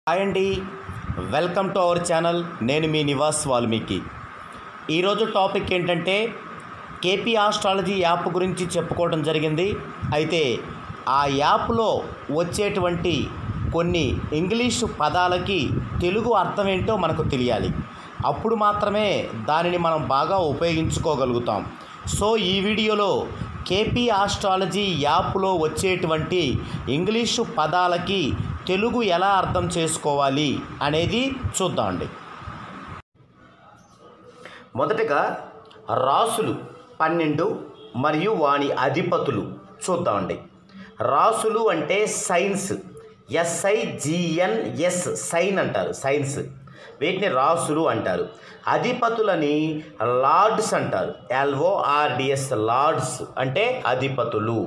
Hi అండి, welcome to our channel. నేను మీ నివాస్ వాల్మీకి. ఈరోజు టాపిక్ ఏంటంటే కేపీ ఆస్ట్రాలజీ యాప్ గురించి చెప్పుకోవడం జరిగింది. అయితే ఆ యాప్లో వచ్చేటువంటి కొన్ని ఇంగ్లీషు పదాలకి తెలుగు అర్థం ఏంటో మనకు తెలియాలి. అప్పుడు మాత్రమే దానిని మనం బాగా ఉపయోగించుకోగలుగుతాం. సో ఈ వీడియోలో కేపీ ఆస్ట్రాలజీ యాప్లో వచ్చేటువంటి ఇంగ్లీషు పదాలకి తెలుగు ఎలా అర్థం చేసుకోవాలి అనేది చూద్దామండి. మొదటగా రాసులు 12 మరియు వాని అధిపతులు చూద్దామండి. రాసులు అంటే సైన్స్, SIGNS సైన్ అంటారు, సైన్స్. వీటిని రాసులు అంటారు. అధిపతులని లార్డ్స్ అంటారు, LORDS లార్డ్స్ అంటే అధిపతులు.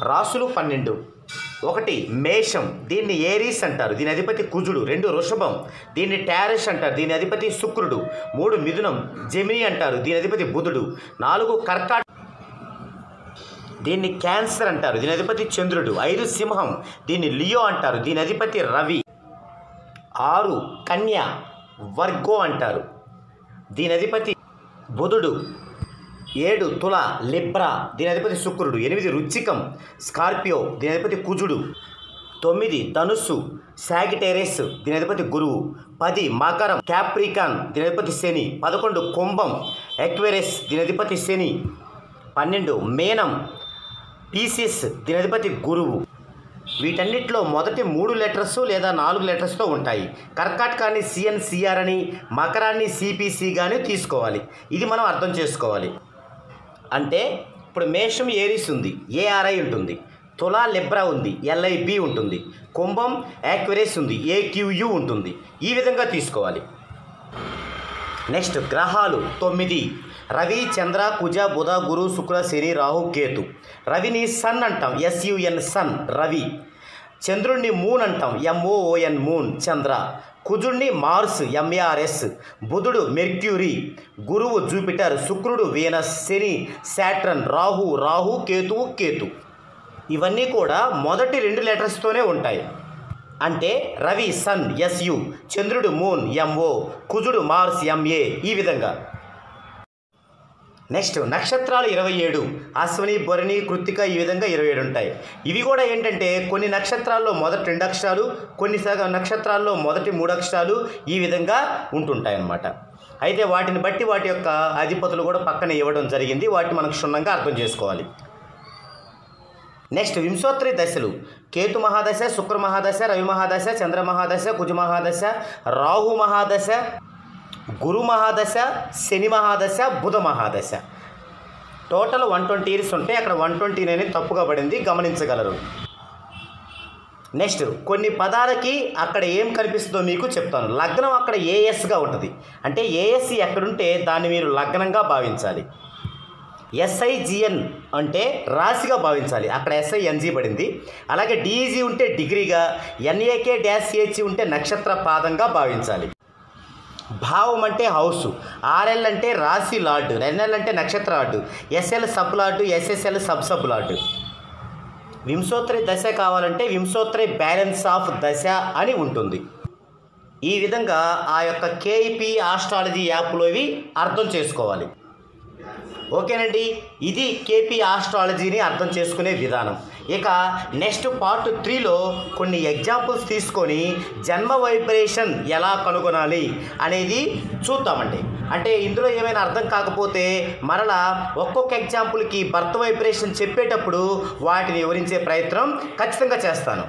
రాసులు 12. 1 మేషం, దీన్ని ఏరీస్ అంటారు, దీని అధిపతి కుజుడు. 2 వృషభం, దీన్ని టారస్ అంటారు, దీని అధిపతి శుక్రుడు. 3 మిథునం, జెమిని అంటారు, దీని అధిపతి బుధుడు. 4 కర్కాటకం, దీన్ని క్యాన్సర్ అంటారు, దీని అధిపతి చంద్రుడు. 5 సింహం, దీన్ని లియో అంటారు, దీని అధిపతి రవి. 6 కన్య, వర్గో అంటారు, దీని అధిపతి బుధుడు. 7 తుల, లిబ్రా, దీని అధిపతి శుక్రుడు. 8 వృశ్చికం, స్కార్పియో, దీని అధిపతి కుజుడు. 9 ధనుస్సు, సాగిటేరియస్, దీని అధిపతి గురువు. 10 మకరం, క్యాప్రికాన్, దీని అధిపతి శని. 11 కుంభం, ఎక్వేరియస్, దీని అధిపతి శని. 12 మీనం, పీసిస్, దీని అధిపతి గురువు. వీటన్నిటిలో మొదటి 3 లెటర్స్ లేదా 4 లెటర్స్తో ఉంటాయి. కర్కాటకాన్ని CNCR అని, మకరాన్ని CPC గాని తీసుకోవాలి. ఇది మనం అర్థం చేసుకోవాలి. అంటే ఇప్పుడు మేషం ఏరీస్ ఉంది, ARI ఉంటుంది. తులా లిబ్రా ఉంది, LIB ఉంటుంది. కుంభం యాక్వేరియస్ ఉంది, AQU ఉంటుంది. ఈ విధంగా తీసుకోవాలి. నెక్స్ట్ గ్రహాలు 9. రవి, చంద్ర, కుజ, బుధ, గురు, శుక్ర, శని, రాహు, కేతు. రవిని సన్ అంటాం, SUN సన్, రవి. చంద్రుడిని మూన్ అంటాం, MOON మూన్, చంద్ర. కుజుడిని మార్స్, MARS. బుధుడు మెర్క్యూరీ. గురువు జూపిటర్. శుక్రుడు వీనస్. శని శాట్రన్. రాహు కేతు. ఇవన్నీ కూడా మొదటి 2 లెటర్స్తోనే ఉంటాయి. అంటే రవి సన్, SU, చంద్రుడు మూన్, MO, కుజుడు మార్స్, MA. ఈ విధంగా. నెక్స్ట్ నక్షత్రాలు 27. అశ్విని, భరణి, కృత్తిక, ఈ విధంగా 27 ఉంటాయి. ఇవి కూడా ఏంటంటే కొన్ని నక్షత్రాల్లో మొదటి 2 అక్షరాలు, కొన్ని నక్షత్రాల్లో మొదటి 3 అక్షరాలు, ఈ విధంగా ఉంటుంటాయి అన్నమాట. అయితే వాటిని బట్టి వాటి యొక్క అధిపతులు కూడా పక్కన ఇవ్వడం జరిగింది. వాటిని మనకు క్షుణ్ణంగా అర్థం చేసుకోవాలి. నెక్స్ట్ వింశోత్తరి దశలు. కేతు మహాదశ, శుక్ర మహాదశ, రవి మహాదశ, చంద్ర మహాదశ, కుజ మహాదశ, రాహు మహాదశ, గురు మహాదశ, శని మహాదశ, బుధ మహాదశ. టోటల్ 120 ఇయర్స్ ఉంటాయి. అక్కడ 129 తప్పుగా పడింది, గమనించగలరు. నెక్స్ట్ కొన్ని పదాలకి అక్కడ ఏం కనిపిస్తుందో మీకు చెప్తాను. లగ్నం అక్కడ ASగా ఉంటుంది. అంటే AS ఎక్కడుంటే దాన్ని మీరు లగ్నంగా భావించాలి. SIGN అంటే రాశిగా భావించాలి. అక్కడ SING పడింది. అలాగే DEG ఉంటే డిగ్రీగా, NAK-H ఉంటే నక్షత్ర పాదంగా భావించాలి. భావం అంటే హౌస్. RL అంటే రాశి లార్డు, NL అంటే నక్షత్ర lord, SL sub lord, SSL sub lord. Vimshottari దశ కావాలంటే వింశోత్తరి బ్యాలెన్స్ ఆఫ్ దశ అని ఉంటుంది. ఈ విధంగా ఆ యొక్క కేపీ ఆస్ట్రాలజీ యాప్లో ఇవి అర్థం చేసుకోవాలి. ఓకేనండి, ఇది కేపీ ఆస్ట్రాలజీని అర్థం చేసుకునే విధానం. ఇక నెక్స్ట్ పార్ట్ 3లో కొన్ని ఎగ్జాంపుల్స్ తీసుకొని జన్మ వైబ్రేషన్ ఎలా కనుగొనాలి అనేది చూద్దామండి. అంటే ఇందులో ఏమైనా అర్థం కాకపోతే మరలా ఒక్కొక్క ఎగ్జాంపుల్కి బర్త్ వైబ్రేషన్ చెప్పేటప్పుడు వాటిని వివరించే ప్రయత్నం ఖచ్చితంగా చేస్తాను.